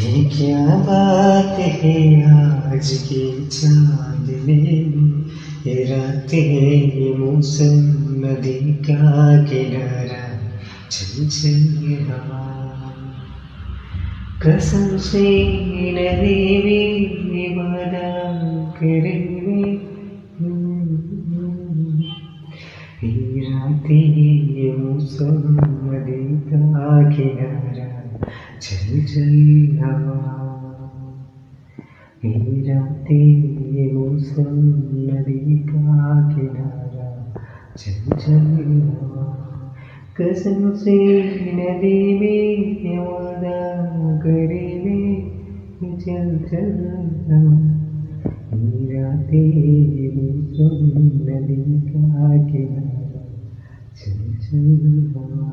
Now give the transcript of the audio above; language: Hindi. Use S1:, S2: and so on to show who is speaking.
S1: ये क्या बात है आज की चांदनी, ये रातें ये मौसम नदी का किनारा, चल चल हवा कसम से नदी भी वादा करेंगे। ये रातें ये मौसम नदी का किनारा, चल चल हवा। ये रातें ये मौसम नदी का किनारा, चल चल हवा कसम से नदी में वादा करेंगे, चल चल हवा। ये रातें ये मौसम नदी का किनारा, चल चल हवा।